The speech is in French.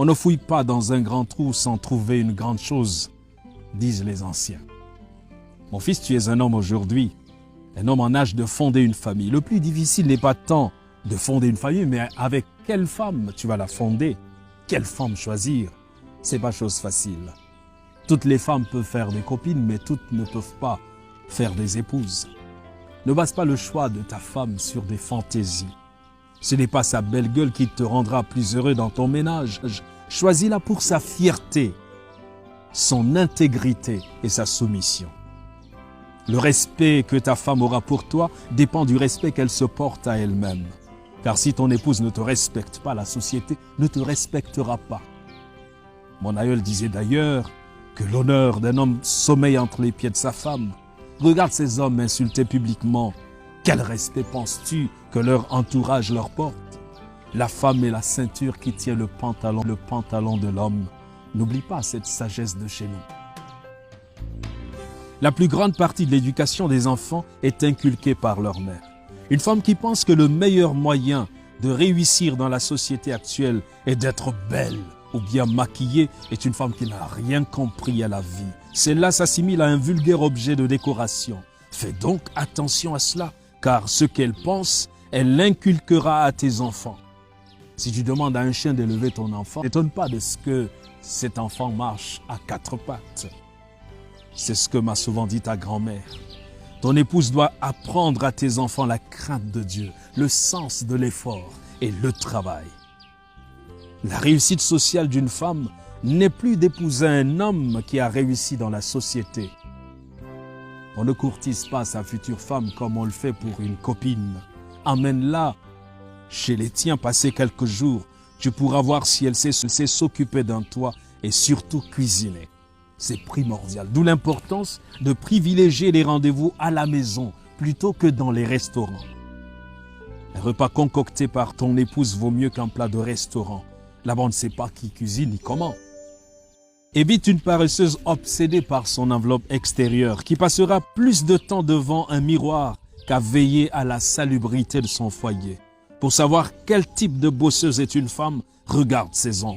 On ne fouille pas dans un grand trou sans trouver une grande chose, disent les anciens. Mon fils, tu es un homme aujourd'hui, un homme en âge de fonder une famille. Le plus difficile n'est pas tant de fonder une famille, mais avec quelle femme tu vas la fonder? Quelle femme choisir? C'est pas chose facile. Toutes les femmes peuvent faire des copines, mais toutes ne peuvent pas faire des épouses. Ne base pas le choix de ta femme sur des fantaisies. Ce n'est pas sa belle gueule qui te rendra plus heureux dans ton ménage. Choisis-la pour sa fierté, son intégrité et sa soumission. Le respect que ta femme aura pour toi dépend du respect qu'elle se porte à elle-même. Car si ton épouse ne te respecte pas, la société ne te respectera pas. Mon aïeul disait d'ailleurs que l'honneur d'un homme sommeille entre les pieds de sa femme. Regarde ces hommes insultés publiquement. Quel respect penses-tu que leur entourage leur porte? La femme est la ceinture qui tient le pantalon de l'homme. N'oublie pas cette sagesse de chez nous. La plus grande partie de l'éducation des enfants est inculquée par leur mère. Une femme qui pense que le meilleur moyen de réussir dans la société actuelle est d'être belle ou bien maquillée est une femme qui n'a rien compris à la vie. Celle-là s'assimile à un vulgaire objet de décoration. Fais donc attention à cela, car ce qu'elle pense, elle l'inculquera à tes enfants. Si tu demandes à un chien d'élever ton enfant, n'étonne pas de ce que cet enfant marche à quatre pattes. C'est ce que m'a souvent dit ta grand-mère. Ton épouse doit apprendre à tes enfants la crainte de Dieu, le sens de l'effort et le travail. La réussite sociale d'une femme n'est plus d'épouser un homme qui a réussi dans la société. On ne courtise pas sa future femme comme on le fait pour une copine. Emmène-la chez les tiens, passer quelques jours. Tu pourras voir si elle sait s'occuper d'un toit et surtout cuisiner. C'est primordial. D'où l'importance de privilégier les rendez-vous à la maison plutôt que dans les restaurants. Un repas concocté par ton épouse vaut mieux qu'un plat de restaurant. Là-bas, on ne sait pas qui cuisine ni comment. Évite une paresseuse obsédée par son enveloppe extérieure qui passera plus de temps devant un miroir qu'à veiller à la salubrité de son foyer. Pour savoir quel type de bosseuse est une femme, regarde ses ongles.